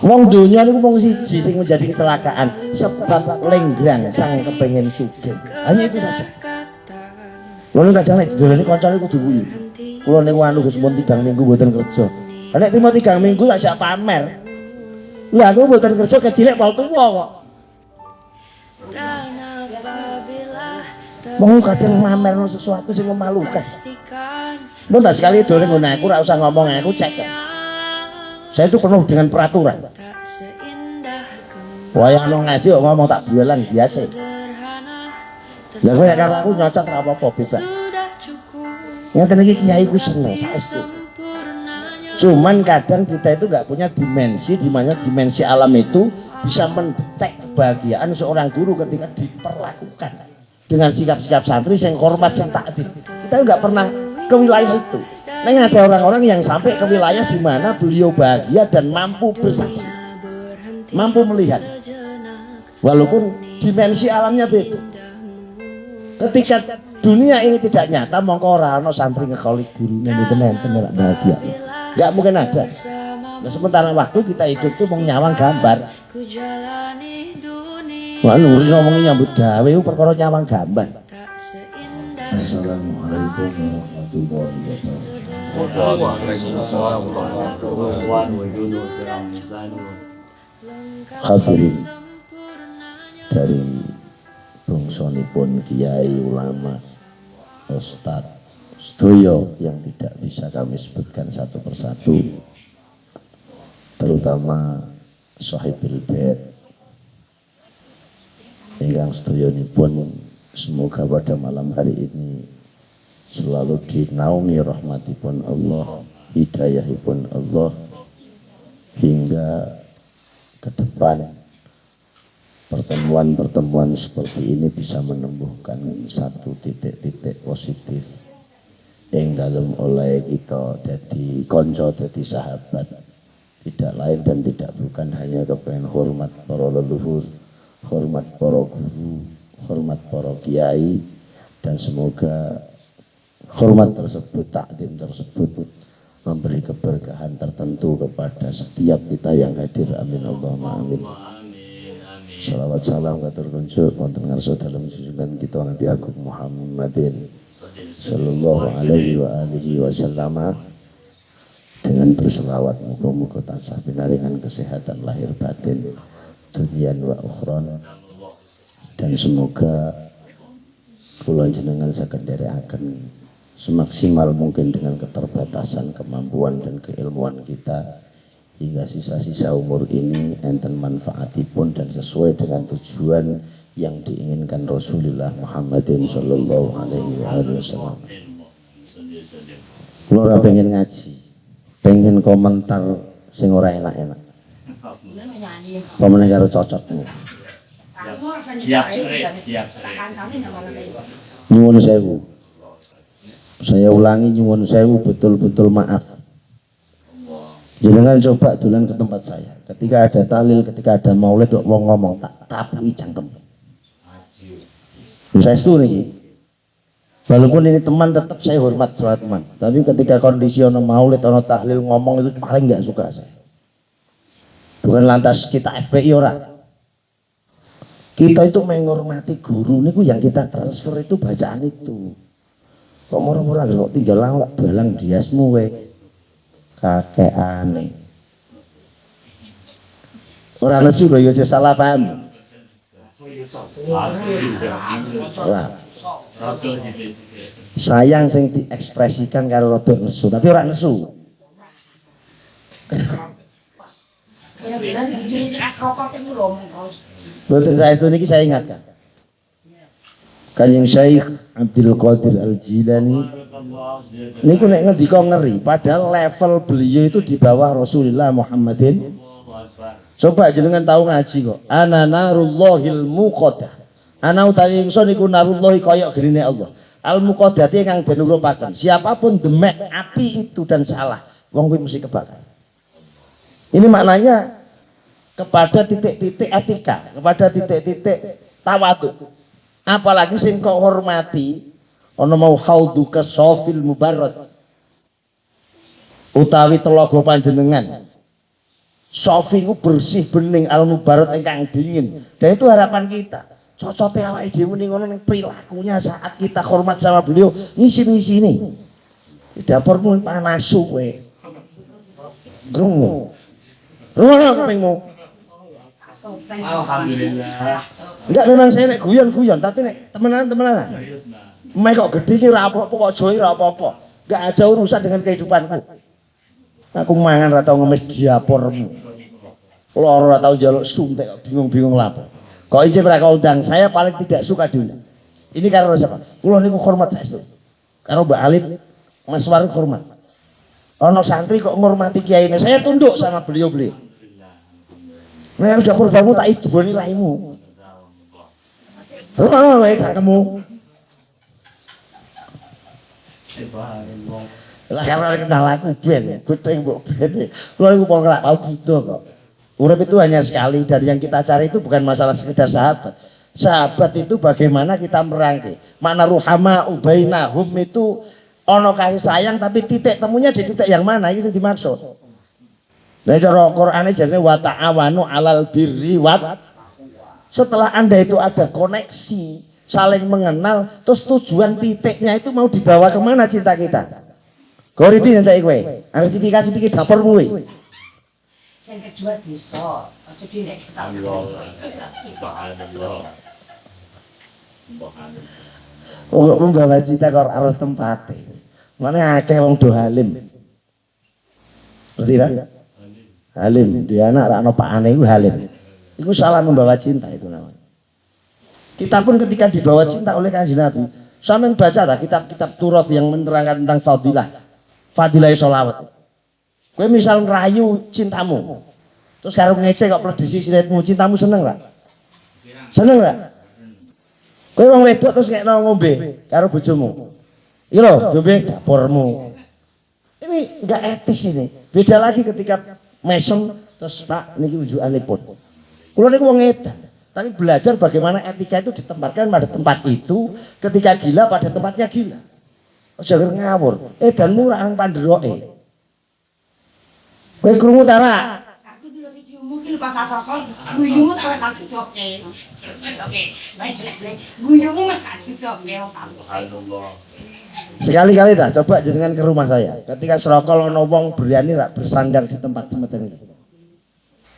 Wong donya niku mung siji sing menjadi kecelakaan sebab lenggrang sang kepengin sugih. Hanya itu saja. Lha kadang nek dolane kancane kudu guyu. Kula niku anu Gus mun 3 minggu mboten kerja. Nek timo 3 minggu lak sak pamer. Lah aku mboten kerja kecilek pol tuwa kok. Mau kadang mamerno sesuatu sing memalukan. Mun tak sekali dolane ngono aku ora usah ngomong aku cek. Saya itu penuh dengan peraturan. Wayang nang ngaji kok ngomong tak jualan biasa. Lah kok karo aku nyocot ora apa-apa bebas. Ngeten iki kiai ku seneng saestu. Cuman kadang kita itu nggak punya dimensi di mana dimensi alam itu bisa mendetek kebahagiaan seorang guru ketika diperlakukan dengan sikap-sikap santri yang hormat yang takdir. Kita nggak pernah ke wilayah itu. Nah, ada orang-orang yang sampai ke wilayah di mana beliau bahagia dan mampu bersaksi, mampu melihat, walaupun dimensi alamnya beda. Ketika dunia ini tidak nyata, mongko ora ana santri ngekolik gurunya itu nenten bahagia. Nggak mungkin ada. Nah, sementara waktu kita hidup tuh mau nyawang gambar. Wah, nuri ngomongin nyambut gawe, perkara nyawang gambar. Assalamualaikum warahmatullahi wabarakatuh. Hadirin dari bangsanipun kiai ulama ustadz sedoyo yang tidak bisa kami sebutkan satu persatu, terutama Shahibul Bait ingkang sedoyonipun semoga pada malam hari ini selalu dinaungi rahmatipun Allah, hidayahipun Allah, hingga ke depan pertemuan-pertemuan seperti ini bisa menumbuhkan satu titik-titik positif yang dalam oleh kita jadi konco, jadi sahabat, tidak lain dan tidak bukan hanya kepengen hormat para leluhur, hormat para guru, hormat para kiai, dan semoga hormat tersebut, takdim tersebut memberi keberkahan tertentu kepada setiap kita yang hadir. Amin Allahumma amin. Salawat salam katur kunjuk wonten ngarsa dalem junjungan kita Nabi Agung Muhammadin sallallahu alaihi wa alihi wasallam, dengan berselawat muga-muga tansah pinaringan kesehatan lahir batin dunyan wa ukhron, dan semoga kula jenengan saged nderekaken semaksimal mungkin dengan keterbatasan kemampuan dan keilmuan kita hingga sisa-sisa umur ini enten manfaatipun dan sesuai dengan tujuan yang diinginkan Rasulullah Muhammadin sallallahu alaihi wasallam. Kula ora pengen ngaji, pengen komentar sing ora enak-enak. Pemene karo cocotmu. Siap. Nyuwun sewu. Saya ulangi, nyuwun sewu, betul-betul maaf. Jangan coba dolan ke tempat saya. Ketika ada tahlil, ketika ada maulid, wong ngomong tak tapuki cangkem. Saya setuju nih. Walaupun ini teman, tetap saya hormat soal teman. Tapi ketika kondisi ono maulid, ono tahlil ngomong itu paling nggak suka saya. Bukan lantas kita FPI orang. Kita itu menghormati guru niku yang kita transfer itu bacaan itu. Kok murah-murah kok tinggal lang balang diasmu we. Kakek aneh. Ora nesu lho ya salah paham. Sayang sing diekspresikan karo rada nesu, tapi ora nesu. Betul saya itu niki saya ingatkan. Kanjeng Syekh Abdul Qadir Al-Jilani niku nek ngendika ngeri, padahal level beliau itu di bawah Rasulullah Muhammadin. Coba jenengan tahu ngaji kok. Ana narullahil muqaddah. Ana utawi ingsun niku narullahi kaya gerine Allah. Al muqaddati kang den urupaken. Siapapun demek ati itu dan salah, wong kuwi mesti kebakar. Ini maknanya kepada titik-titik etika, kepada titik-titik tawadhu. Apalagi sing kok hormati ana mau haudhu ka sofil mubarrad utawi telaga panjenengan Sofi itu bersih bening al-mubarak ingkang dingin. Dan itu harapan kita. Cocote awake dhewe ning ngono ning perilakunya saat kita hormat sama beliau ngisi-ngisi ini. Di dapurmu panasu kowe. Krungu. Rungono kupingmu. Alhamdulillah. Enggak memang saya nek guyon-guyon tapi nek temenan-temenan. Mek kok gedhe iki ra apa-apa kok joe ra apa-apa. Enggak ada urusan dengan kehidupanku. Aku mangan ra tau ngemis diapormu. Loro ra tau njaluk suntik kok bingung-bingung lha apa. Kok ijib ra undang, saya paling tidak suka diundang. Ini karena siapa? Kula niku hormat saestu. Karo Mbak Alif, Mas Warung hormat. Ono santri kok ngormati kiai ini, saya tunduk sama beliau-beliau. Nah, harus dapur bamu tak idoni laimu. Rono wae kamu. Lah karena kenal aku ben, kuting mbok ben. Lho niku kok ora tau gitu kok. Urip itu hanya sekali dan yang kita cari itu bukan masalah sekedar sahabat. Sahabat itu bagaimana kita merangkai. Mana ruhama ubainahum itu ono kasih sayang tapi titik temunya di titik yang mana itu dimaksud. Nah cara Qur'ane jane wa ta'awanu 'alal birri wat. Setelah Anda itu ada koneksi, saling mengenal, terus tujuan titiknya itu mau dibawa kemana cinta kita? Goriti yang saya kowe. Arsifikasi pikir dapurmu kowe. Yang kedua desa, aja dilek kita. Subhanallah. Untuk membawa cita kok harus tempate. Mana akeh wong do halim. Ngerti ra? Halim, dia anak ra ono pakane iku halim. Iku salah membawa cinta itu namanya. Kita pun ketika dibawa cinta oleh Kanjeng Nabi, sampean baca lah kitab-kitab Turat yang menerangkan tentang fadilah sholawat. Kowe misal ngerayu cintamu, terus karo ngece kok pledisi siritmu, cintamu seneng ra? Seneng ra? Kowe wong wedok terus kekno ngombe karo bojomu. Iki lho, ngombe dapurmu. Ini enggak etis ini. Beda lagi ketika mesem terus Pak niki unjukanipun. Kula niku wong edan, tapi belajar bagaimana etika itu ditempatkan pada tempat itu, ketika gila pada tempatnya gila. Aja ngawur. Edanmu ra nang pandheroke. Kowe krungu ta ra? Aku di videomu ki pas asal guyumu tak dicoke. Oke, baik. Guyumu tak dicoke. Subhanallah. Sekali-kali dah coba jenengan ke rumah saya. Ketika serokol ono wong berani rak bersandar di tempat semeten itu.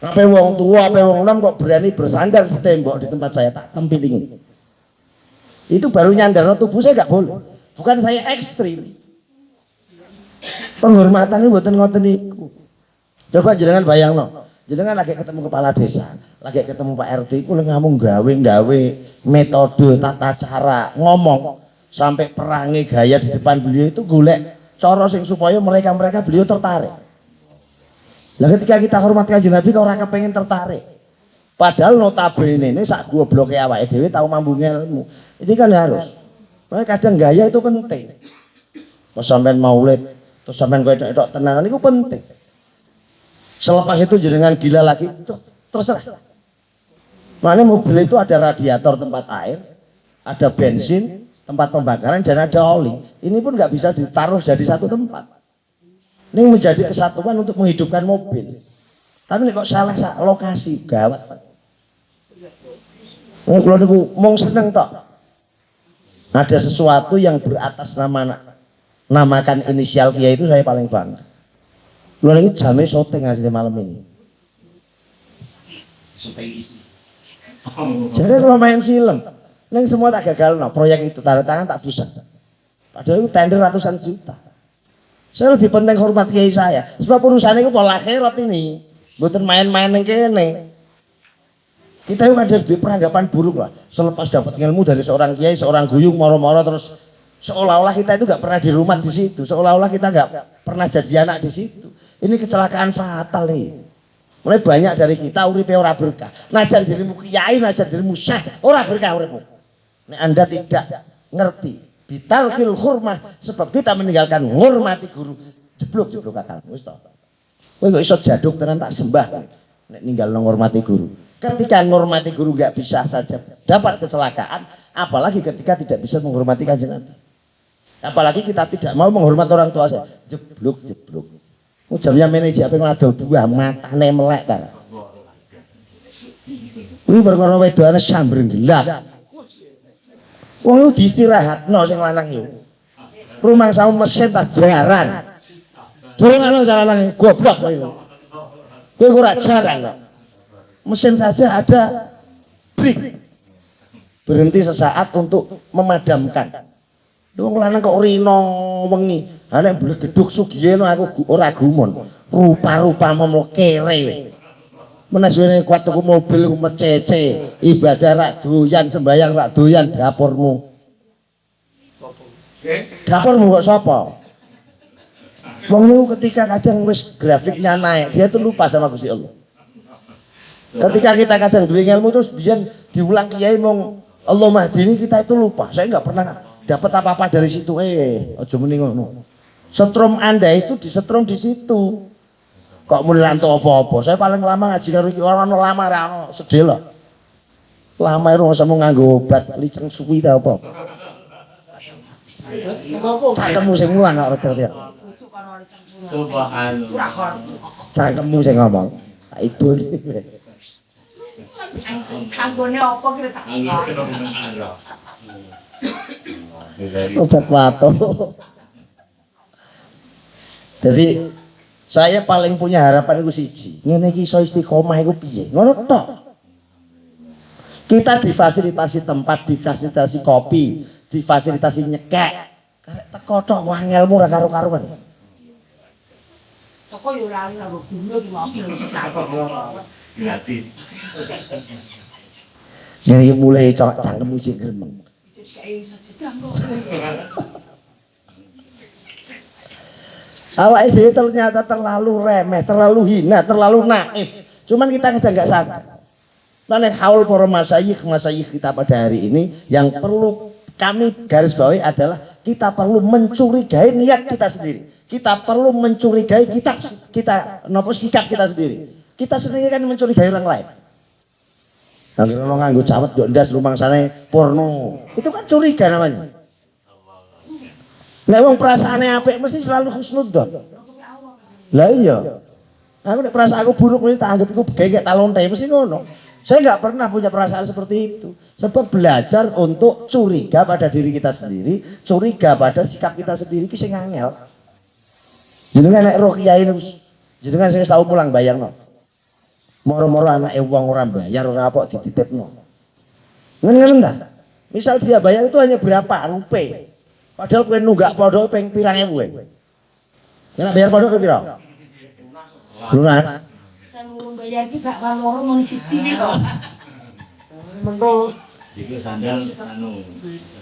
Apa wong tua, apa wong enom kok berani bersandar di tembok di tempat saya tak tempilingi. Itu baru nyandar tubuh saya enggak boleh. Bukan saya ekstrim. Penghormatan ini mboten ngoten niku. Coba jenengan bayangno. Jenengan lagi ketemu kepala desa, lagi ketemu Pak RT iku ngomong gawe metode tata cara ngomong. Sampai perangi gaya di depan beliau itu golek cara sing supaya mereka beliau tertarik. Nah ketika kita hormat Kanjeng Nabi kok ora kepengin tertarik. Padahal notabene ini sak gobloke awake dhewe tau mambu ngelmu. Ini kan harus. Makanya kadang gaya itu penting. Pas sampean maulid, terus sampean kowe tok tenanan itu penting. Selepas itu jenengan gila lagi terserah. Makanya mobil itu ada radiator tempat air, ada bensin, tempat pembakaran dan ada oli. Ini pun nggak bisa ditaruh jadi satu tempat. Ini menjadi kesatuan untuk menghidupkan mobil. Tapi kok salah lokasi gawat. Kalau niku mong seneng tok. Ada sesuatu yang beratas namakan inisial Kiai itu saya paling bangga. Kalau ini jame syuting hasilnya malam ini. Jadi kalau main film, neng semua tak gagal no, proyek itu tanda tangan tak busan. Padahal itu tender ratusan juta. Saya lebih penting hormat kiai saya. Sebab urusan itu pola akhirat ini, bukan main-main yang kene. Kita itu ada di peranggapan buruk lah. Selepas dapat ilmu dari seorang kiai, seorang guyung moro-moro terus seolah-olah kita itu nggak pernah di rumah di situ, seolah-olah kita nggak pernah jadi anak di situ. Ini kecelakaan fatal nih. Mulai banyak dari kita uripe ora berkah. Najar dirimu kiai, najar dirimu syekh, ora berkah uripmu. Nek Anda tidak ngerti bitalkil hurmah sebab kita meninggalkan menghormati guru, jeblok akal. Wis to. Kowe kok iso jaduk tenan tak sembah nek ninggal menghormati guru. Ketika menghormati guru enggak bisa saja dapat kecelakaan, apalagi ketika tidak bisa menghormati Kanjeng Nabi. Apalagi kita tidak mau menghormati orang tua saya. Jeblok. Jamnya mene iki ape ngadol buah matane melek ta. Kuwi perkara wedokane sambreng gelap. Wong iku diistirahatno sing lanang iku. Rumangsamu mesin tak jaran. Dorongno lanang goblok kowe iku. Kowe ora jaran kok. Mesin saja ada break. Berhenti sesaat untuk memadamkan. Wong lanang kok rino wengi. Ha nek bleduk sugiheno aku ora gumun. Rupa-rupamu mlo kere. Menasune kuat tuku mobil ku mecece, ibadah rak doyan, sembayang rak doyan dapurmu. Dapurmu kok sapa? Wong niku ketika kadang wis grafiknya naik, dia tuh lupa sama Gusti Allah. Ketika kita kadang duwe ilmu terus biyen diulang kiai mong Allah mahdini kita itu lupa. Saya enggak pernah dapat apa-apa dari situ. Aja muni ngono. Setrum Anda itu disetrum di situ. Kok muni rantu apa-apa? Saya paling lama ngaji karo iki ora ono lama ra ono sedih lho. Lama iku sama nganggo obat liceng suwi ta apa? Cangkemmu sing mulan kok rada. Subhanallah. Cangkemmu sing ngomong. Tak itu. Kanggone apa kira tak. Obat wato. Jadi saya paling punya harapan itu siji. Ngene iki iso istiqomah iku piye? Ngono tok. Kita difasilitasi tempat, difasilitasi kopi, difasilitasi nyekek. Karek teko tok wangelmu ora karo-karuan. Toko yo lali nang guru iki mau lho sik tak kok. Gratis. Ngene iki mulai cangkemmu sing gremeng. Jadi kayak sejedang kok. Awake dhewe ternyata terlalu remeh, terlalu hina, terlalu naif. Cuman kita kadang nggak sadar. Nah, haul para masyayikh kita pada hari ini yang perlu kami garis bawahi adalah kita perlu mencurigai niat kita sendiri. Kita perlu mencurigai sikap kita sendiri. Kita sendiri kan mencurigai orang lain. Nanti kalau nganggo cawet yo ndas rumangsane porno. Itu kan curiga namanya. Nek wong perasaane apik mesti selalu husnudzon. Lah iya. Aku nek perasaan aku buruk mesti tak anggap iku gegek talonte mesti ngono. Saya enggak pernah punya perasaan seperti itu. Sebab belajar untuk curiga pada diri kita sendiri, curiga pada sikap kita sendiri ki sing angel. Jenengan nek roh kiai niku jenengan sing tau mulang bayangno. Moro-moro anake wong ora bayar ora apa dititipno. Ngene ta? Misal dia bayar itu hanya berapa rupiah. Padahal kowe nunggak pondok ping pirang ewu. Nek bayar pondok pira? Lunas. Saya ngurung bayar ki bakal loro mung siji ki kok. Mentul. Iki sandal anu.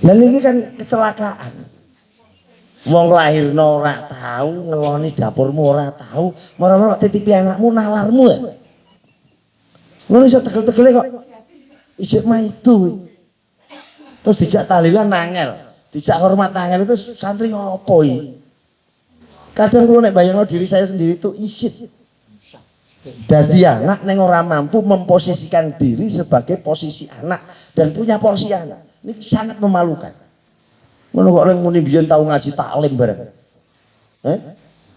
Lah niki kan kecelakaan. Wong lahirno ora tahu, ngeloni dapurmu ora tahu, moro-moro titipi anakmu nalarmu ya. Ngono iso tegel-tegele kok. Ijek mah itu. Terus dijak tahlilan nangel. Dijak hormat tangan itu santri ngopo iki? Kadang kalau nek bayangno diri saya sendiri itu isit. Dadi anak neng ora mampu memposisikan diri sebagai posisi anak dan punya porsi anak. Ini sangat memalukan. Ngono kok orang muni biyen tau ngaji taklim bareng.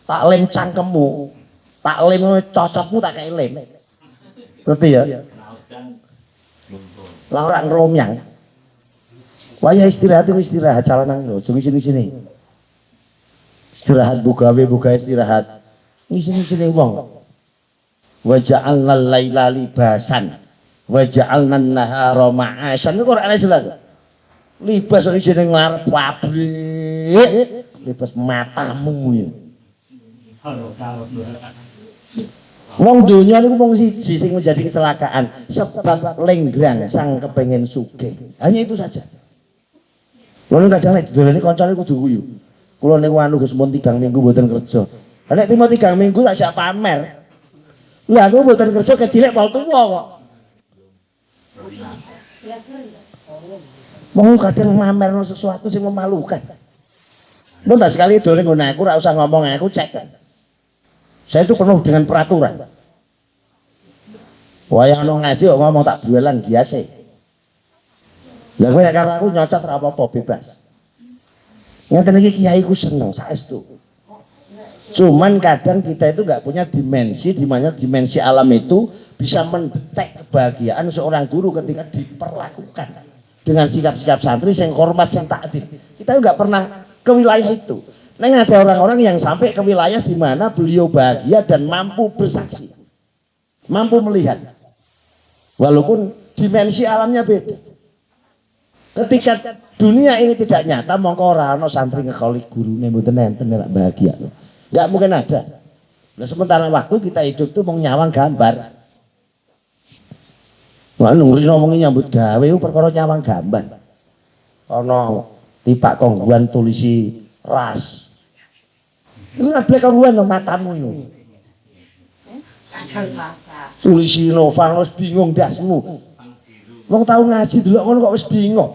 Taklim cangkemmu. Taklim cocokmu tak kei lem. Ngerti ya? Lah ora ngromyang. Waya istirahat itu istirahat calanang lho, jeng sini-sini. Istirahat bugawe istirahat. Sini-sini wong. Wa ja'alna al-laila libasan wa ja'alna an-nahara ma'asyan. Iku ora ana jelas. Libas kok isine ngarep pabrik. Libas matamu ya. Wong donya niku mung siji sing menjadi kecelakaan sebab lenggrang sang kepengin sugih. Hanya itu saja. Kulo kadang nek dolane kancane kudu guyu. Kulo niku anu Gus mun 3 minggu mboten kerja. Nek timo 3 minggu tak sak pamer. Lah aku mboten kerja kecilek pol tuwa kok. Mau kadang mamerno sesuatu sing memalukan. Mun tak sekali dolane nggon aku ora usah ngomong aku cek. Saya itu penuh dengan peraturan. Wayang ono ngaji kok ngomong tak duelan biasa. Lah kowe nek karo aku nyocot ora apa-apa bebas. Ngeten iki kiai ku seneng saestu. Cuman kadang kita itu nggak punya dimensi, di mana dimensi alam itu bisa mendetek kebahagiaan seorang guru ketika diperlakukan dengan sikap-sikap santri yang hormat, yang taat. Kita nggak pernah ke wilayah itu. Nah, ada orang-orang yang sampai ke wilayah di mana beliau bahagia dan mampu bersaksi, mampu melihat, walaupun dimensi alamnya beda. Ketika dunia ini tidak nyata, mongko ora ana santri ngekoli gurune mboten enten nek bahagia. Enggak mungkin ada. Nah, sementara waktu kita hidup tuh mau nyawang gambar. Wah, nungguin ngomongin nyambut gawe perkara nyawang gambar. Ana tipak kongguan tulisi ras. Itu ora blek kongguan to matamu itu. Kadang rasa. Tulisi Nova wis bingung dasmu. Wong tau ngaji delok ngono kok wis bingung.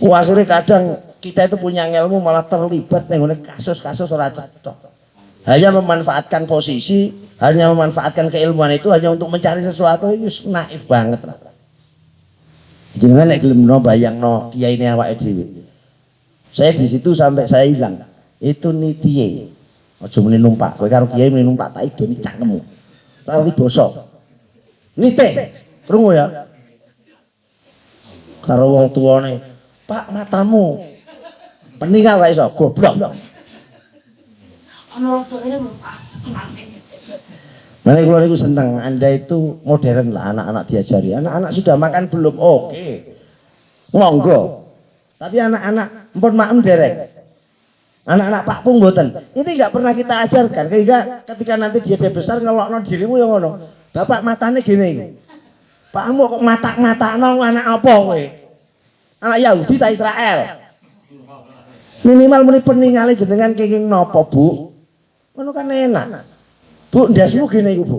Wah, akhirnya kadang kita itu punya ilmu malah terlibat dengan kasus-kasus ora cocok. Hanya memanfaatkan posisi, hanya memanfaatkan keilmuan itu hanya untuk mencari sesuatu, itu naif banget lah. Jangan nek gelem bayangno kiai ini awake dhewe. Saya di situ sampai saya hilang. Itu nitiye. Aja muni numpak, kowe karo kiai muni numpak tak idoni cangkemmu. Lali basa. Nite. Krungu ya. Karo wong tuane, "Pak, matamu peninggal wae iso, goblok." Ono tuane Pak. Nah, kalau niku seneng, Anda itu modern lah, anak-anak diajari. Anak-anak sudah makan belum? Oke. Monggo. Tapi anak-anak mpun maem dereng. Anak-anak Pak Pung mboten. Ini enggak pernah kita ajarkan. Sehingga ketika nanti dia besar ngelokno dirimu ya ngono. Bapak matane gini iku. Pakmu kok matak-matakno anak apa kowe? Anak Yahudi ta Israel? Minimal muni peningale jenengan kenging napa, Bu? Ngono kan enak. Bu, ndasmu gini iku, Bu.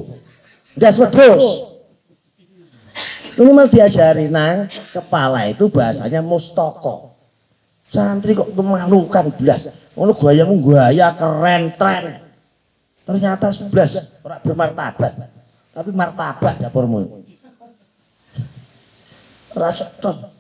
Ndas wedhus. Minimal diajari nang kepala itu bahasanya mustaka. Santri kok kemalukan blas. Ngono gayamu gaya keren tren. Ternyata 11 ora bermartabat. Tapi martabat dapurmu. Ora cocok.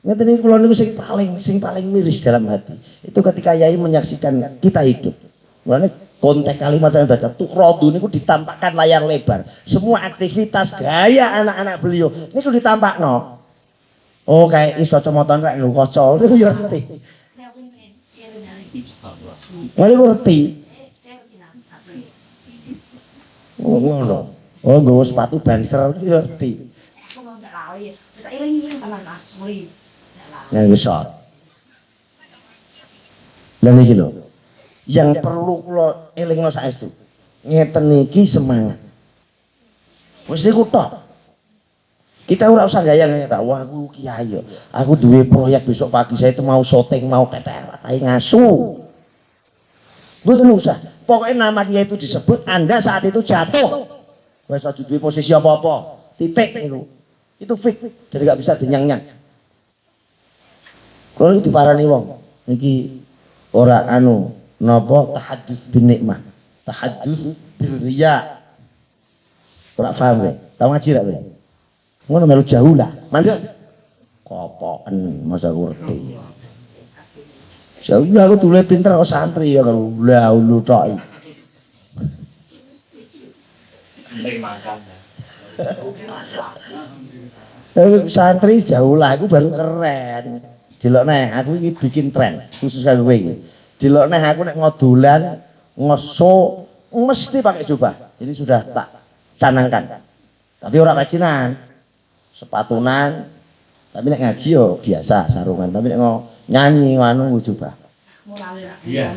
Ngeten iki kula niku sing paling miris dalam hati. Itu ketika Yai menyaksikan kita hidup. Mulane konteks kalimat saya baca Tuqradu niku ditampakkan layar lebar. Semua aktivitas gaya anak-anak beliau niku ditampakno. Oh, kayak iso comoton rek lho kaca. Niku yo ngerti. Mari ngerti. Oh, ngono. Oh, nggawa sepatu banser iki ngerti. Aku mau ndak lali. Wis tak iling-iling tenan asli. Nah, besar. Dan iki lho. Yang perlu kula elingno saestu. Ngeten iki semangat. Wis niku tok. Kita ora usah gaya-gaya tak. Wah, aku kiai yo. Aku duwe proyek besok pagi saya itu mau syuting, mau PTL, tai ngasu. Mboten usah. Pokoknya nama kiai itu disebut, Anda saat itu jatuh. Wis aja duwe posisi apa-apa. Titik niku. Itu fix. Jadi enggak bisa dinyang-nyang. Kalau itu diparani wong, niki ora anu napa tahadduts bin nikmah, tahadduts bil riya. Ora paham kowe? Tau ngaji ra kowe? Ngono melu jauh lah. Mandek. Kopoken masa ngerti. Jauh aku dulu pinter kok santri ya kalau ulu tok. Santri jauh lah, aku baru keren. Delok neh, aku iki bikin tren khusus kanggo kowe iki. Delok neh aku nek ngodolan, ngeso mesti pakai jubah. Ini sudah tak canangkan. Tapi ora kacinan. Sepatunan. Tapi nek ngaji yo biasa sarungan, tapi nek nyanyi anu jubah. Iya.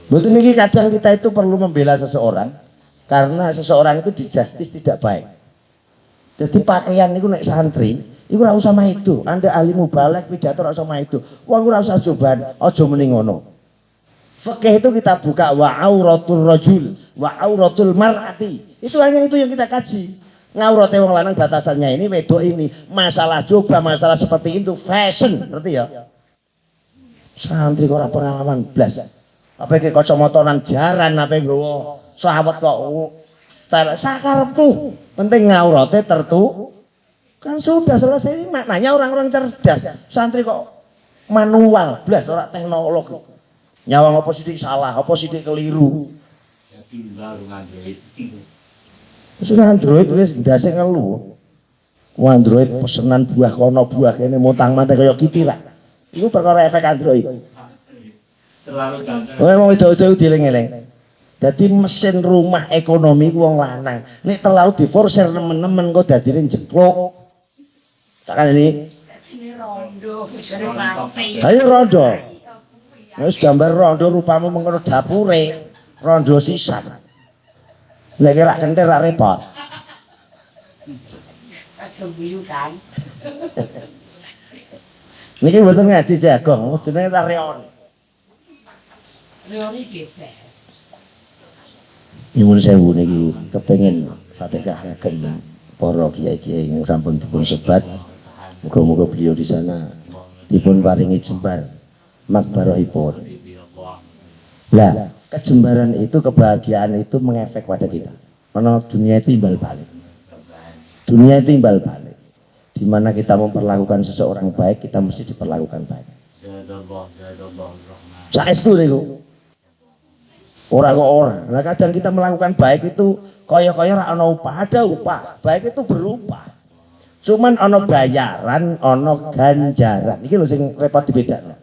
Betul niki kadang kita itu perlu membela seseorang karena seseorang itu dijustis tidak baik. Jadi pakaian niku nek santri iku ora usah mah itu. Anda ahli mubalek pidato ora usah mah itu. Wong ora usah cobaan, aja muni ngono. Fikih itu kita buka wa auratul rajul, wa auratul mar'ati. Itu hanya itu yang kita kaji. Ngaurate wong lanang batasannya ini, wedok ini. Masalah coba, masalah seperti itu fashion, ngerti ya? Santri kok ora pengalaman blas. Apa iki kacamotonan jaran apa nggawa sahabat kok sakarepmu. Penting ngaurate tertu. Kan sudah selesai, maknanya orang-orang cerdas. Santri kok manual, blas ora teknologi. Nyawang apa sithik salah, apa sithik keliru. Jadi baru Android. Wis Android wis ndase ngelu. Android pesenan buah kono buah kene mutang-manting kaya kitirak. Iku perkara efek Android. Terlalu ganteng. Memang itu dieling-eling. Dadi mesin rumah ekonomi ku wong lanang. Nek terlalu diforsir nemen-nemen kok dadine jekluk. Tak ini. Dadine rondo, bojone mati. Ayo rondo. Wis gambar rondo rupamu mengkono dapure. Rondo sisan. Nek kira kentir ra repot. Aja guyu kan. Niki mboten ngaji jagong, jenenge ta reon. Reoni bebas. Nyuwun sewu niki kepengin Fatihah ngagem para kiai-kiai yang sampun dipun sebat. Muga-muga beliau di sana dipun paringi jembar makbarahipun. Lah, kejembaran itu, kebahagiaan itu mengefek pada kita. Karena dunia itu imbal balik. Dunia itu imbal balik. Di mana kita memperlakukan seseorang baik, kita mesti diperlakukan baik. Saestu niku. Ora kok ora. Nah kadang kita melakukan baik itu kaya-kaya ora ana upah, ada upah. Baik itu berupah. Cuman ana bayaran, ana ganjaran. Iki lho sing repot dibedakno.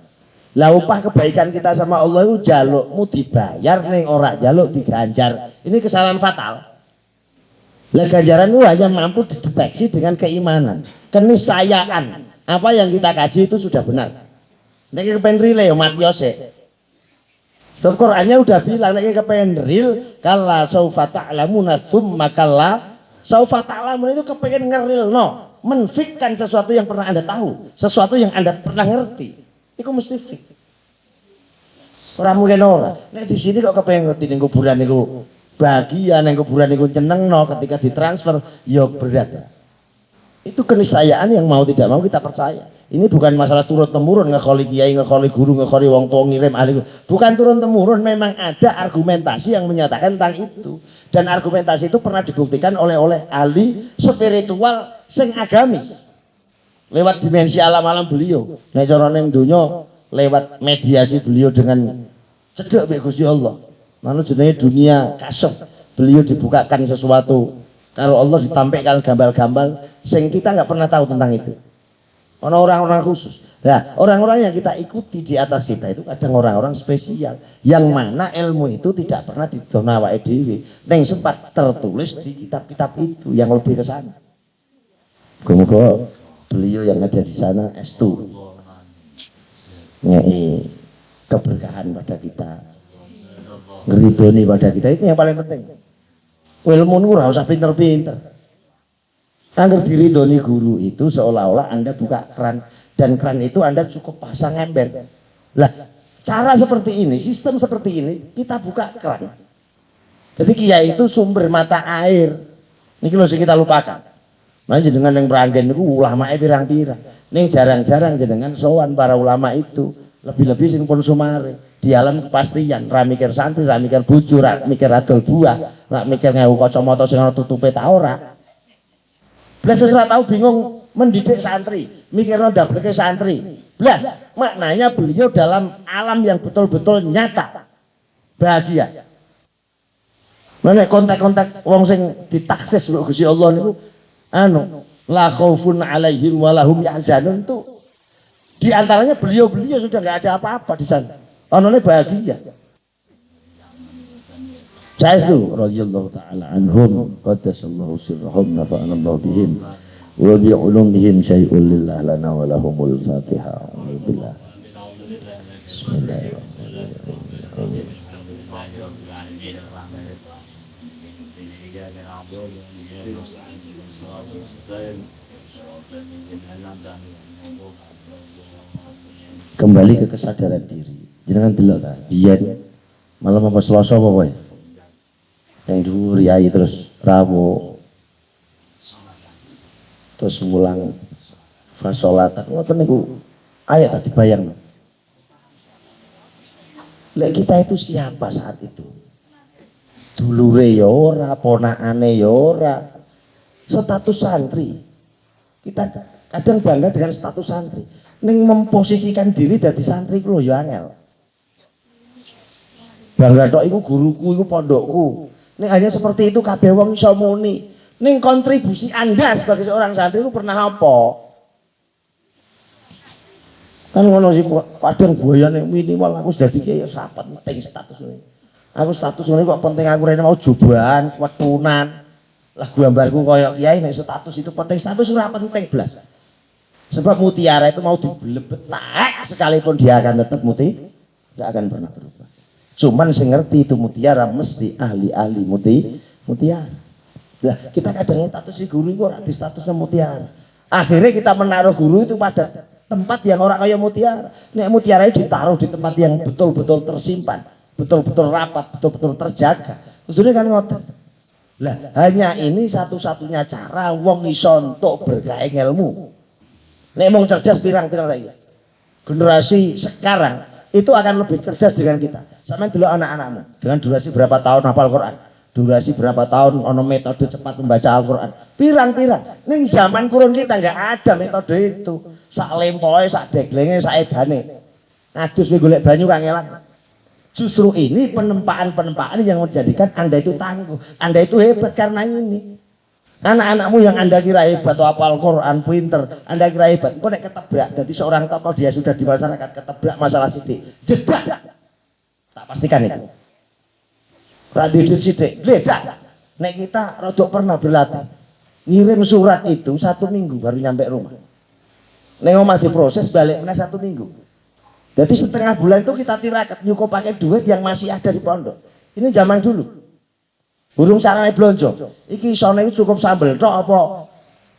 Lah upah kebaikan kita sama Allah itu jalukmu dibayar ning ora jaluk diganjar. Ini kesalahan fatal. Lah ganjaran itu hanya mampu dideteksi dengan keimanan, keniscayaan. Apa yang kita kaji itu sudah benar. Nek kepen rile ya mati ose. So, Qur'annya udah bilang nek kepen real kala saufa ta'lamuna tsumma kala saufa ta'lamun itu kepengen ngerilno, menfikkan sesuatu yang pernah Anda tahu, sesuatu yang Anda pernah ngerti. Itu mesti fik. Ora mungkin ora. Nek di sini kok kepengen ngerti ning kuburan niku bahagia, ning kuburan niku nyenengno ketika ditransfer ya berat. Itu keniscayaan yang mau tidak mau kita percaya. Ini bukan masalah turun temurun ngekholi kiai, ngekholi guru, ngekholi wong tua ngirim ahli. Bukan turun temurun, memang ada argumentasi yang menyatakan tentang itu. Dan argumentasi itu pernah dibuktikan oleh ahli spiritual sing agamis. Lewat dimensi alam-alam beliau. Nek cara ning donya lewat mediasi beliau dengan cedhek mek Gusti Allah. Manu jenenge dunia kasaf. Beliau dibukakan sesuatu. Kalau Allah ditampilkan gambar-gambar sing kita nggak pernah tahu tentang itu. Orang-orang khusus. Nah, orang-orang yang kita ikuti di atas kita itu kadang orang-orang spesial yang mana ilmu itu tidak pernah didono awake dhewe, ning sempat tertulis di kitab-kitab itu yang lebih ke sana. Muga-muga beliau yang ada di sana estu ngei keberkahan pada kita, ngeridoni pada kita, itu yang paling penting. Ilmu ora usah pinter-pinter. Angger diridoni guru itu seolah-olah Anda buka keran, dan keran itu Anda cukup pasang ember. Lah, cara seperti ini, sistem seperti ini kita buka keran. Jadi kiai itu sumber mata air. Niki lho sing kita lupakan. Nah jenengan yang meranggen niku ulama pirang-pirang. Ning jarang-jarang jenengan sowan para ulama itu. Lebih-lebih sing pun sumare. Di alam kepastian, ra mikir santri, ra mikir bojo, ra mikir adol buah, ra mikir nggawe kacamata sing ana tutupe ta ora. Blas ora tahu bingung mendidik santri, mikirno ndableke santri. Blas maknanya beliau dalam alam yang betul-betul nyata. Bahagia. Mana kontak-kontak wong sing ditaksis lho Gusti Allah niku la khaufun alaihim wa lahum yahzanun itu di antaranya beliau-beliau sudah enggak ada apa-apa di sana. Onone bahagia. Sa'adu radhiyallahu ta'ala anhum qaddasallahu sirrahum nafa'anallahu bihim wa bi'ulumihim syai'un lillah lana wa lahumul fatihah. Alhamdulillah. Bismillahirrahmanirrahim. Kembali ke kesadaran diri. Jangan delok ta, biyen malam apa Selasa apa wae. Yang dulu riai terus Rabu. Terus mulang fasolatan. Ngoten niku ayat tadi bayang. Lek kita itu siapa saat itu? Dulure ya ora, ponakane ya ora. Status santri. Kita kadang bangga dengan status santri. Ning memposisikan diri dadi santri ku lho ya angel. Bangga tok iku guruku, iku pondokku. Nek hanya seperti itu kabeh wong iso muni. Ning kontribusi Anda sebagai seorang santri itu pernah apa? Kan ngono sih kadang buayane minimal aku sudah dikaya sahabat penting status ini. Aku status ini kok penting aku rene mau joban, wetunan. Lah gambarku koyo kiai nek status itu penting, status ora penting blas. Sebab mutiara itu mau dibelebet sekalipun dia akan tetap enggak akan pernah berubah. Cuman sing ngerti itu mutiara mesti ahli-ahli mutiara. Lah kita kadang status si guru itu ora di statusnya mutiara. Akhirnya kita menaruh guru itu pada tempat yang orang kaya mutiara. Nek mutiara itu ditaruh di tempat yang betul-betul tersimpan, betul-betul rapat, betul-betul terjaga. Maksudnya kan ngoten. Lah hanya ini satu-satunya cara wong iso entuk berkah ilmu. Nek mung cerdas pirang-pirang lagi. Generasi sekarang itu akan lebih cerdas dengan kita. Sampeyan delok anak-anakmu dengan durasi berapa tahun hafal Quran, durasi berapa tahun ono metode cepat membaca Al-Quran. Pirang-pirang. Ning zaman kurun kita enggak ada metode itu. Sak lempoe, sak deglenge, sak edane. Ngadus golek banyu kangelan. Justru ini penempaan-penempaan yang menjadikan Anda itu tangguh. Anda itu hebat karena ini. Anak-anakmu yang Anda kira hebat atau hafal Quran, pinter, Anda kira hebat. Kok nek ketebrak jadi seorang tokoh dia sudah di masyarakat ketebrak masalah sidik. Jedak. Tak pastikan itu. Radio sidik, beda. Nek kita rodok pernah berlatih. Ngirim surat itu 1 minggu baru nyampe rumah. Nek omah diproses balik meneh 1 minggu. Jadi setengah bulan itu kita tirakat nyukup pakai duit yang masih ada di pondok. Ini zaman dulu. Burung carane blonjo. Iki isone cukup sambel tok apa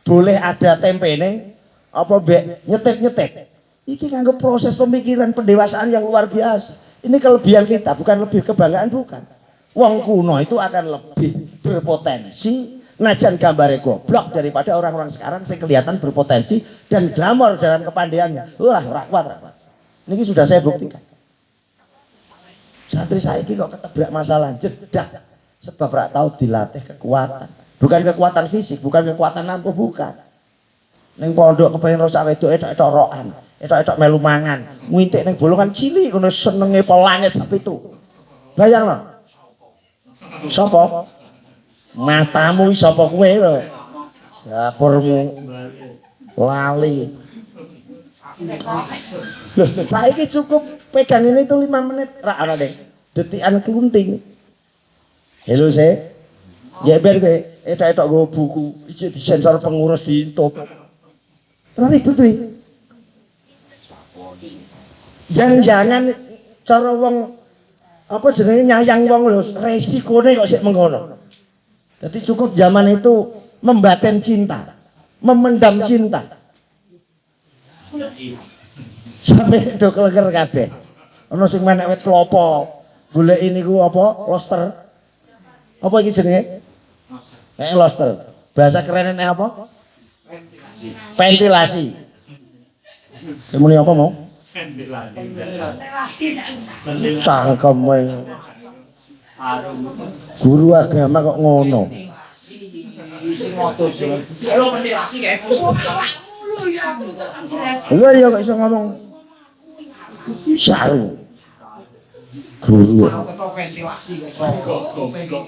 boleh ada tempene apa mbek nyetek-nyetek. Iki nganggo proses pemikiran pendewasaan yang luar biasa. Ini kelebihan kita, bukan lebih kebanggaan, bukan. Wong kuno itu akan lebih berpotensi najan gambare goblok daripada orang-orang sekarang yang kelihatan berpotensi dan glamor dalam kepandaiannya. Wah, rakwat. Ini sudah saya buktikan. Santri saya ini kok ketebrak masalah jedak sebab rak tahu dilatih kekuatan. Bukan kekuatan fisik, bukan kekuatan lampu, bukan. Ning pondok kepengin rusak wedok etok-etok rokan, etok-etok melu mangan, ngintik ning bolongan cilik ngono senenge pelangit sak pitu. Bayangno. Sapa? Matamu sapa kowe lho? Dapurmu lali. Loh, saiki cukup pegang ini tuh 5 menit rak ana deh. Detikan klunting. Halo saya. Ya biar kowe etok-etok nggo buku, iki disensor pengurus di top. Ora ribet kuwi. Jangan cara wong apa jenenge nyayang wong lho, resikone kok sik mengkono. Jadi cukup zaman itu membaten cinta, memendam cinta. Sampai do kleger kabeh. Ana sing menek wit klopo. Goleki niku apa? Loster. Apa iki jenenge? Loster. Bahasa kerenene apa? Ventilasi. Muni apa mau? Ventilasi. Cangkeme. Guru agama kok ngono. Sing moto sing. Lho ventilasi kayak Mulu ya aku tuh kan jelas. Lha ya kok iso ngomong. Saru. Guru. Auto ventilasi kayak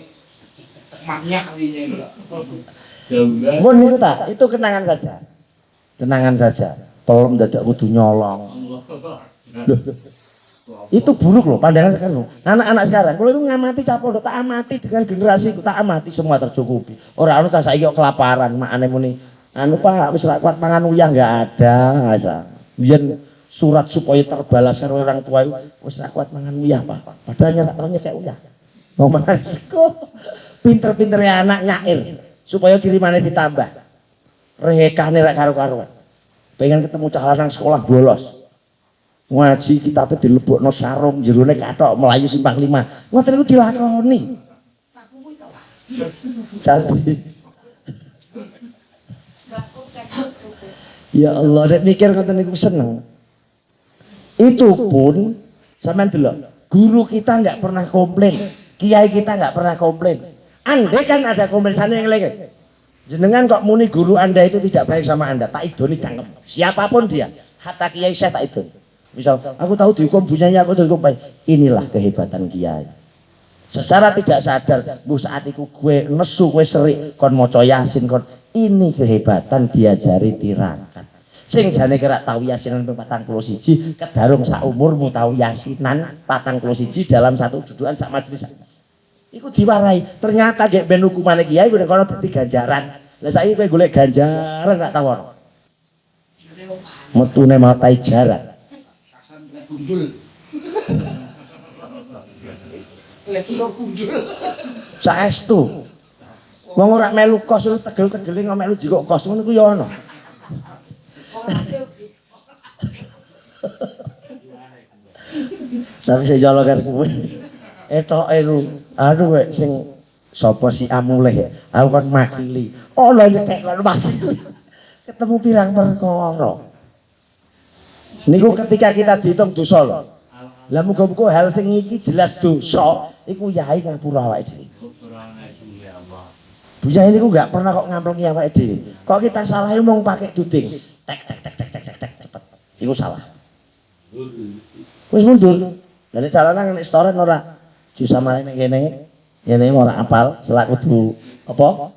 maknya ini enggak. Mun niku ta, itu kenangan saja. Kenangan saja. Tolong dadak kudu nyolong. Loh. Itu buruk loh pandangan sekarang. Anak-anak sekarang kalau itu ngamati capol tak amati dengan generasi tak amati semua tercukupi. Orang anu tak saiki kok kelaparan makane muni anu Pak wis ra kuat mangan uyah enggak ada. Biyen surat supaya terbalas karo orang tua wis ra kuat mangan uyah Pak. Padahal nyerak taunya kayak uyah. Mau mangan sego. Pinter-pinternya anak nyair supaya kirimannya ditambah. Rekane ra karo-karuan. Pengen ketemu cah lanang sekolah bolos. Ngaji kitabnya dilebokno sarung jerone kathok melayu simpang 5. Ngoten niku dilakoni. Jadi ya Allah, nek mikir ngoten niku seneng. Itu pun sampean delok, guru kita enggak pernah komplain, kiai kita enggak pernah komplain. Andai kan ada komplain sana yang lain. Jenengan kok muni guru Anda itu tidak baik sama Anda, tak idoni cangkem. Siapapun dia, hatta kiai saya tak idoni. Misal, aku tahu dihukum punyanya, aku dihukum baik. Inilah kehebatan kiai. Secara tidak sadar, bu saat itu gue nesu, gue serik, kon maca Yasin, kon ini kehebatan diajari tirakat. Sing jane kira tahu Yasinan 41, kedarung sak umurmu tahu Yasinan 41 dalam satu dudukan sak majelis. Iku diwarai. Ternyata gek ben hukumane kiai kuwi kono dadi ganjaran. Lah saiki kowe golek ganjaran gak tau ono. Metune matai jarak. Gundul. Lagi kok gundul. Saestu. Wong ora melu kos lu tegel-tegele kok melu jikok kos ngono ku ya ono. Tapi saya jalo karo kowe. Etoke ku aduh kowe sing sapa si amuleh ya. Aku kan makili. Ono nyekek lan makili. Ketemu pirang perkara. Niku ketika kita dihitung dosa lho. Lah muga-muga hal sing iki jelas dosa, iku yai ngapura awake dhewe. Bu Yai niku enggak pernah kok ngamplengi awake dhewe. Kok kita salah mung pakai duding. Tek tek tek tek tek tek cepet. Iku salah. Wis mundur. Lah nek jalanan nek setoran ora disamane nek kene. Ngene ora apal, selak kudu apa?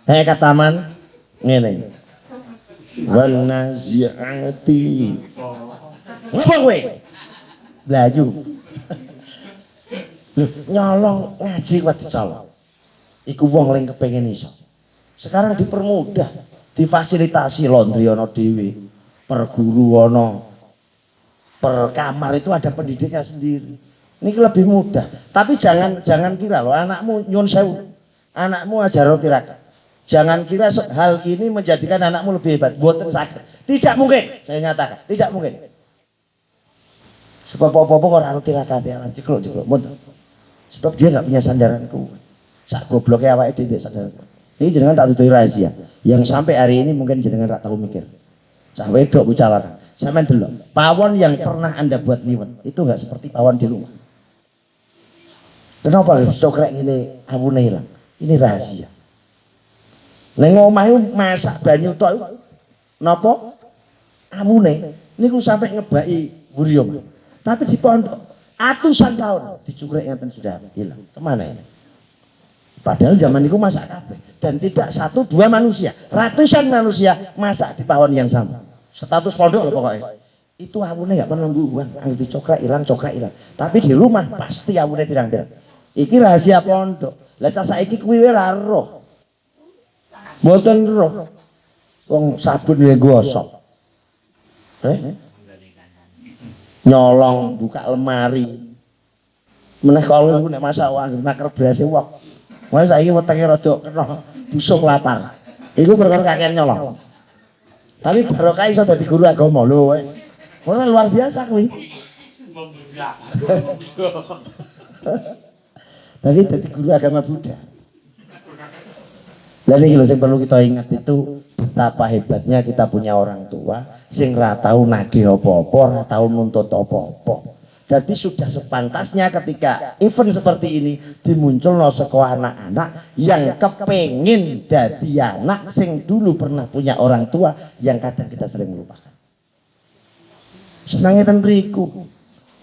Kataman ngene. Wan nazi'ati. Ngapa kowe? Blayu. Lho, nyolong ngaji kuwi dicolong. Iku wong ling kepengin iso. Sekarang dipermudah, difasilitasi laundry ana dhewe, per guru ana, per kamar itu ada pendidikan sendiri. Ini lebih mudah. Tapi jangan kira loh anakmu nyun sewu, anakmu ajar tirakat. Jangan kira hal ini menjadikan anakmu lebih hebat. Mboten sakit. Tidak mungkin. Saya nyatakan, tidak mungkin. Sebab apa-apa ora anu tirakat ya, jeklok-jeklok. Sebab dia enggak punya sandaran kuat. Sak gobloke awake dhewe sandaran. Ini jenengan tak tutupi rahasia. Yang sampai hari ini mungkin jenengan tak tahu mikir. Sak wedok bocah lanang. Sampeyan delok, pawon yang pernah Anda buat liwet itu enggak seperti pawon di rumah. Kenapa cokrek ini awune hilang? Ini rahasia. Neng omahe masak banyu tok napa? Awune niku sampai ngebaki buryong. Tapi di pondok atusan tahun dicukrek ngeten sudah hilang. Kemana ini? Padahal zaman itu masak kabeh dan tidak satu dua manusia, ratusan manusia masak di pawon yang sama. Status pondok loh pokoknya. Itu awune enggak pernah buang, anggo dicokrak hilang. Tapi di rumah pasti awune pirang-pirang. Iki rahasia pondok. Lah cah saiki kuwi ora roh. Mboten roh. Wong sabun wae gosok. Nyolong buka lemari. Meneh kalau nek masak wae naker brase wong. Wong saiki wetenge rada kena busuk lapar. Iku perkara kakean nyolong. Tapi barokah iso dadi guru agama lho. Ora luar biasa kuwi. Tapi dadi guru agama Buddha. Lah iki lho sing perlu kita ingat itu betapa hebatnya kita punya orang tua sing ra tau nagih apa-apa, ra tau nuntut apa-apa. Jadi sudah sepantasnya ketika event seperti ini dimunculno saka anak-anak yang kepengin dadi anak sing dulu pernah punya orang tua yang kadang kita sering melupakan. Senangnya ten mriku.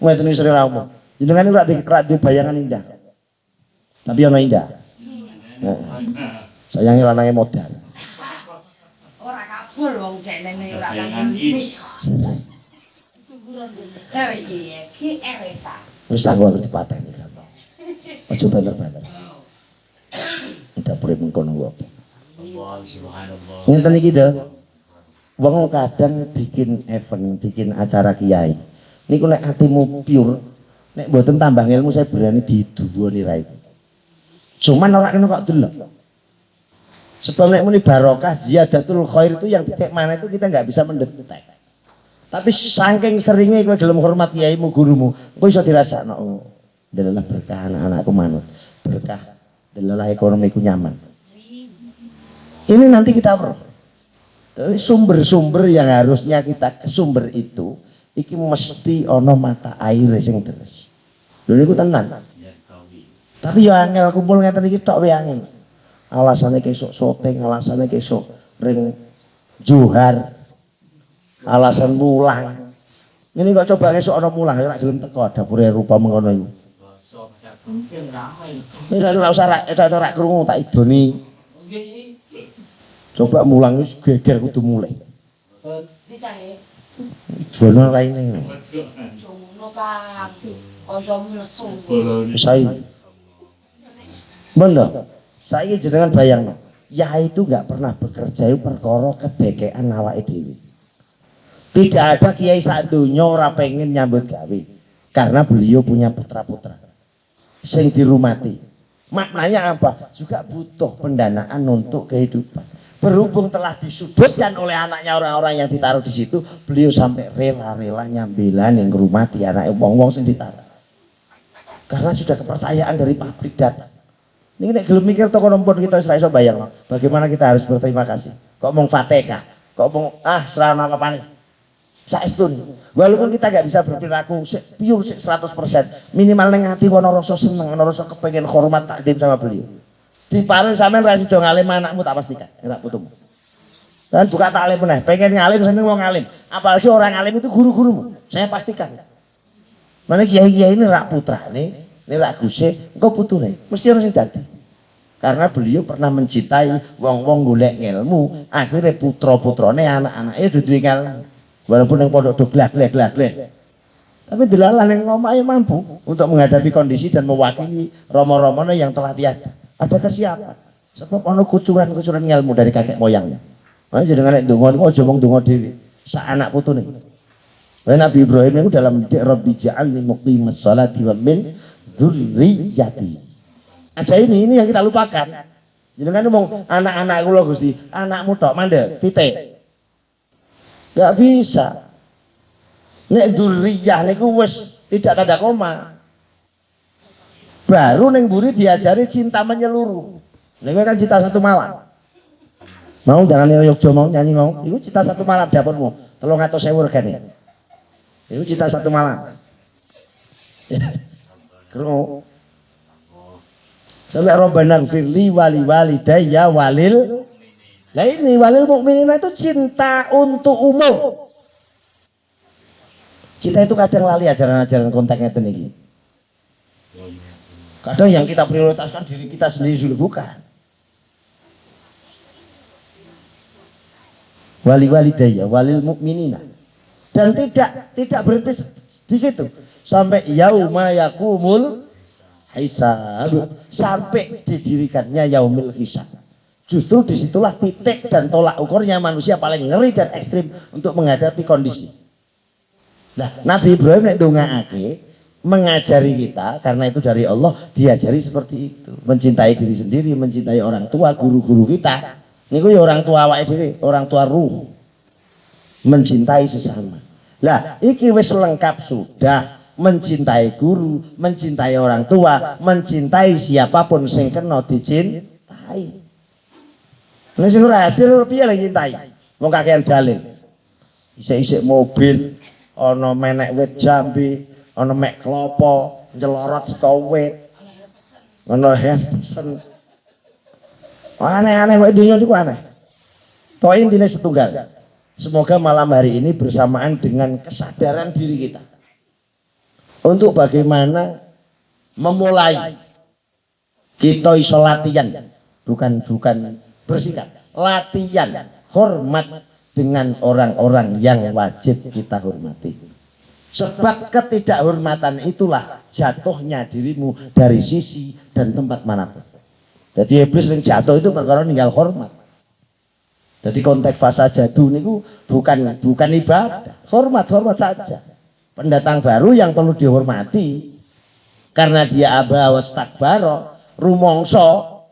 Ngoten iki sering ramu. Jenengan ora di bayangan indah. Tapi ono indah. Sayangnya lanangnya modal. Ora kabul wong dekne ora ngerti. Oh iya, ki Eresa. Wis tak ngono dipateni gampang. Aja banter-banter. Ndak boleh mengkono wae. Subhanallah. Ngenten iki to. Wong kadang bikin event, bikin acara kiai. Niku nek atimu pure, nek mboten tambah ilmu saya berani diduwoni ra iku. Cuman ora kena kok delok. Sebab nek muni barokah ziyadatul khair itu yang titik mana itu kita nggak bisa mendetek. Tapi saking seringnya kowe gelem hormat kiaimu gurumu, kowe iso dirasakno. Oh, delalah berkah anak-anakku manut. Berkah delalah ekonomiku nyaman. Ini nanti kita perlu. Sumber-sumber yang harusnya kita ke sumber itu iki mesti ana mata air sing deres. Lho niku tenan. Tapi ya angel kumpul ngeten iki tok wae angel. Alasane kesuk syuting, alasane kesuk ring Johar. Alasan mulang. Ini kok coba esuk ana mulang ora gelem teko dapure rupa mengono iku. Ora usah ora krungu tak idoni. Coba mulang wis geger kudu mulai. Dicahe. Jono raine. Jono Kang. Kancamu nesu. Saya. Bener. Saya jenengan bayangno. Ya itu enggak pernah bekerja itu perkara kedekean awake dhewe. Tidak ada kiai sak donya ora pengen nyambut gawe karena beliau punya putra-putra sing dirumati. Maknanya apa? Juga butuh pendanaan untuk kehidupan. Berhubung telah disudutkan oleh anaknya orang-orang yang ditaruh di situ, beliau sampai rela-rela nyambilan yang ngrumati anak wong-wong sing ditaruh. Karena sudah kepercayaan dari pabrik data. Ini nek gelem mikir toko nombor kita wis iso bayang. Bagaimana kita harus berterima kasih. Kok mung Fatihah, kok mung serana apa-apane. Saestun. Walaupun kita nggak bisa berperilaku pure 100%, minimal neng hati ono rasa seneng, ono rasa kepengen hormat takdim sama beliau. Diparing sampean ra sida ngalim anakmu tak pastikan, ora putumu. Dan buka taklim meneh, pengen ngalim seneng wong ngalim. Apalagi orang ngalim itu guru-gurumu. Saya pastikan. Mana kiai-kiai ini rak putrane, ini rak guse, engko putune, mesti ono sing dadi. Karena beliau pernah mencintai wong-wong golek ilmu, akhirnya putra-putrane anak-anake dudu ilmu. Walaupun yang pondok do glak-glak, tapi delalah yang ngomai mampu untuk menghadapi kondisi dan mewakili romo-romonya yang telah tiada. Ada kesiapan. Sebab ono kucuran-kucuran ilmu dari kakek moyangnya. Makanya jadi nek ndonga niku aja mung ndonga dhewe, sak anak putune. Nabi Ibrahim itu dalam Rabbi ja'alni muqimas sholati wa min dzurriyyati. Ada ini yang kita lupakan. Jenengan ngomong anak-anak kula Gusti, anakmu tok mandek, titik. Gak bisa. Nek dzurriyyah niku wis tidak tanda koma. Baru neng buri diajari cinta menyeluruh. Niku kan cinta satu malam. Mau jangan Yogyo mau nyanyi mau. Iku cinta satu malam dapurmu. 300.000 regane. Iku cinta satu malam. Krungu. Sampai Rabbana firli wali walidayya walil. Nah ini walil mukminina itu cinta untuk umum. Kita itu kadang lali ajaran-ajaran kontaknya ini. Kadang yang kita prioritaskan diri kita sendiri dulu, bukan. Wali walidayya walil mukminina. Dan tidak berhenti di situ. Sampai yauma yakumul hisab, sampai didirikannya yaumil hisab. Justru disitulah titik dan tolak ukurnya manusia paling ngeri dan ekstrim untuk menghadapi kondisi. Nah, Nabi Ibrahim nek ndongaake mengajari kita, karena itu dari Allah, diajari seperti itu, mencintai diri sendiri, mencintai orang tua, guru-guru kita. Niku ya orang tua awake dhewe, orang tua ruh. Mencintai sesama. Lah, iki wis lengkap sudah. Mencintai guru, mencintai orang tua, mencintai siapapun sing kena dicintai. Nek sing ora adil piye lek cintai? Wong kakean dalil. Isik-isik mobil, ana menek wit jambe, ana mek klopo, njelorot saka wit. Ana pesen. Aneh-aneh kok dunya niku aneh. Poin intine setunggal. Semoga malam hari ini bersamaan dengan kesadaran diri kita. Untuk bagaimana memulai kita iso latihan, bukan bersikap, latihan hormat dengan orang-orang yang wajib kita hormati. Sebab ketidakhormatan itulah jatuhnya dirimu dari sisi dan tempat manapun. Jadi iblis yang jatuh itu perkara ninggal hormat. Jadi konteks fasa jadu niku bukan ibadah, hormat saja. Pendatang baru yang perlu dihormati karena dia aba wastakbara, rumongso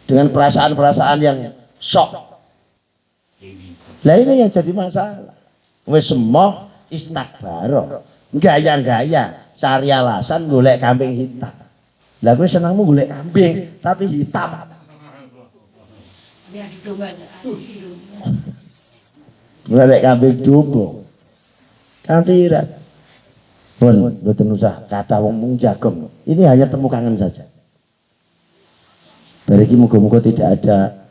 dengan perasaan-perasaan yang sok. Lah ini yang jadi masalah. Wis semoh istakbara, gaya-gaya cari alasan golek kambing hitam. Lah kowe senengmu golek kambing tapi hitam. Biar domba. Golek kambing domba. Kampiran. Pun mboten usah kata wong jagong. Ini hanya temu kangen saja. Bariki muga-muga tidak ada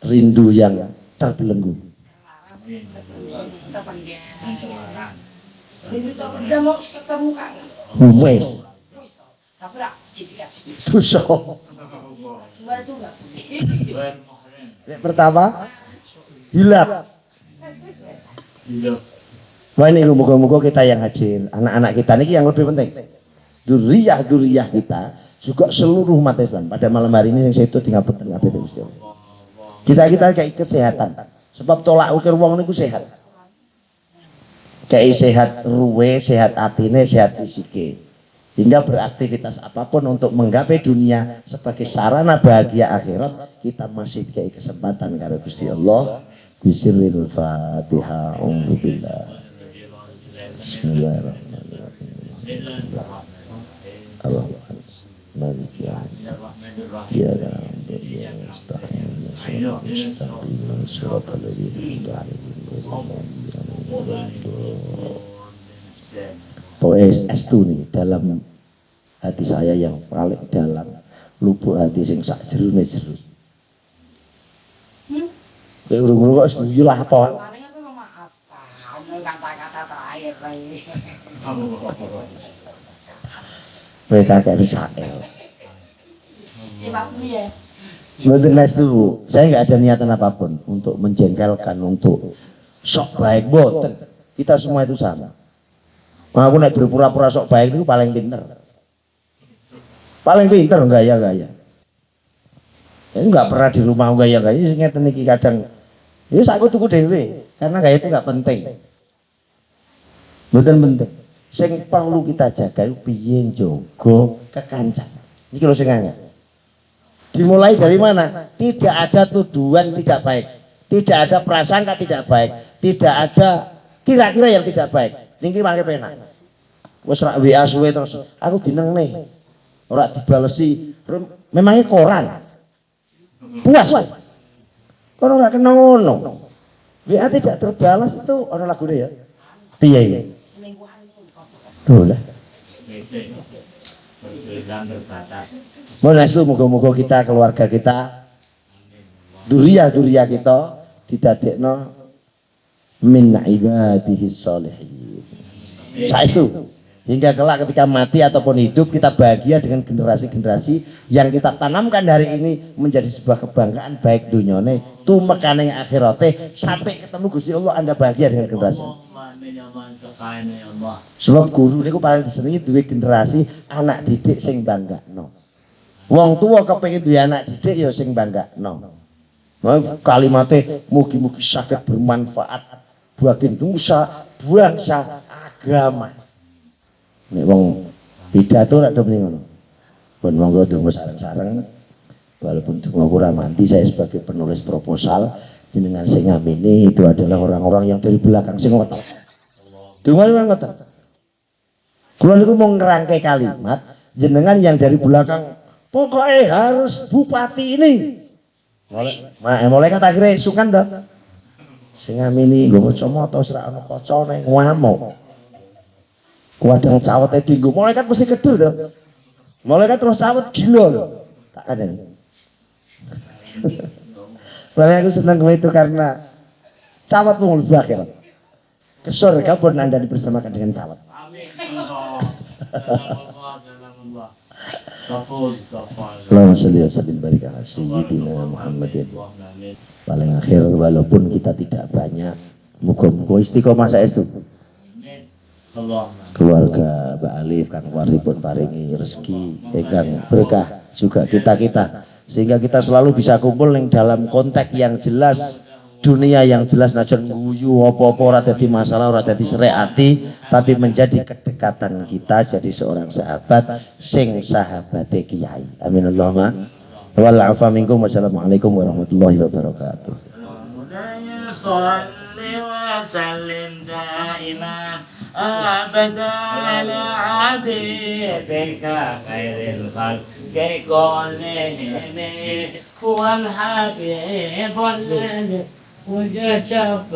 rindu yang terbelenggu. Rindu terpendam mau ketemu kangen. Wes. Tapi rak cipikat. Dosa. Dua itu enggak boleh. Yang pertama hilaf. Wah ini moga-moga kita yang hadir, anak-anak kita ini yang lebih penting. Duriyah kita juga seluruh umat Islam. Pada malam hari ini yang saya itu tinggal peteng kita kayak kesehatan. Sebab tolak ukir wong niku sehat. Kayak sehat ruwe, sehat atine, sehat fisike. Hingga beraktivitas apapun untuk menggapai dunia sebagai sarana bahagia akhirat, kita masih kayak kesempatan karo Gusti Allah. Bisirril Fatihah. Alhamdulillah. Bismillahirrahmanirrahim. Allahumma malik ya ya ya estu nih dalam hati saya yang paling dalam, lubuk hati sing sak jerone jero. Kayak urung-urung kok guyu lah apa? Paling aku memaafkan kata-kata terakhir lagi. Mereka kayak Israel. Iya Pak ya. Mboten estu, saya nggak ada niatan apapun untuk menjengkelkan, untuk sok baik, boten. Kita semua itu sama. Aku naik berpura-pura sok baik itu paling pinter. Paling pinter gaya-gaya. Ya nggak pernah di rumah gaya-gaya, ngeten iki kadang. Ya aku tuku dhewe, karena gaya itu nggak penting. Mboten penting. Sing perlu kita jaga itu piye njogo kekancan. Iki lho sing angel. Dimulai dari mana? Tidak ada tuduhan tidak baik, tidak ada prasangka tidak baik, tidak ada kira-kira yang tidak baik. Niki mangke penak. Wis rak WA suwe terus aku dinengne. Ora dibalesi. Memangnya koran. Puas. Kono ora kena ngono. WA tidak terbalas itu ana lagune ya. Piye iki? Selingkuhan itu. Tuh lah. Moga moga kita, keluarga kita, duriyah kita didadekno min ibadihi sholihin. Saestu hingga kelak ketika mati ataupun hidup kita bahagia dengan generasi-generasi yang kita tanamkan hari ini menjadi sebuah kebanggaan baik dunyane tumekane akhirate sampai ketemu Gusti Allah Anda bahagia dengan generasi. Sebab guru niku paling disenengi duwe generasi anak didik sing banggakno. Wong tua kepengin duwe anak didik ya sing banggakno. Kalimatnya mugi-mugi saged bermanfaat bagi nusa, bangsa, agama. Nek wong pidato rak muni ngono. Pun monggo donga sareng-sareng. Walaupun donga kurang mandi, saya sebagai penulis proposal jenengan sing ngamini itu adalah orang-orang yang dari belakang sing ngotot. Donga ngoten. Kula niku mau ngerangkai kalimat jenengan yang dari belakang pokoknya harus bupati ini. Mulai kata akhirnya sukan dah. Sing ngamini nggo kacamata ora ana kacane ngamuk. Kadang cawete dinggo, malaikat mesti kedur to. Malaikat terus cawet gila lho. Tak kadang. Soalnya aku senang itu karena cawet mung lebih akhir. Kesor kapan Anda dipersamakan dengan cawet. Amin. Allahumma sholli wa sallim barik ala sayyidina Muhammadin. Paling akhir walaupun kita tidak banyak, muga-muga istiqomah saestu. Keluarga Mbak Alif Kang Waripun paringi rezeki ingkang berkah juga kita sehingga kita selalu bisa kumpul yang dalam konteks yang jelas, dunia yang jelas, najan guyu apa-apa ora dadi masalah, ora dadi serik ati, tapi menjadi kedekatan kita jadi seorang sahabat sing sahabate kiai. Amin Allahumma wal afa minkum. Wassalamualaikum warahmatullahi wabarakatuh. أبدا على حبيبك خير الخلق كلهم هو الحبيب الذي وجشف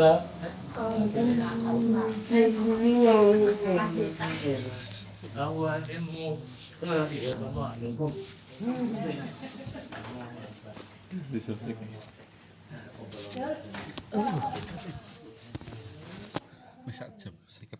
Wis sak jam 50.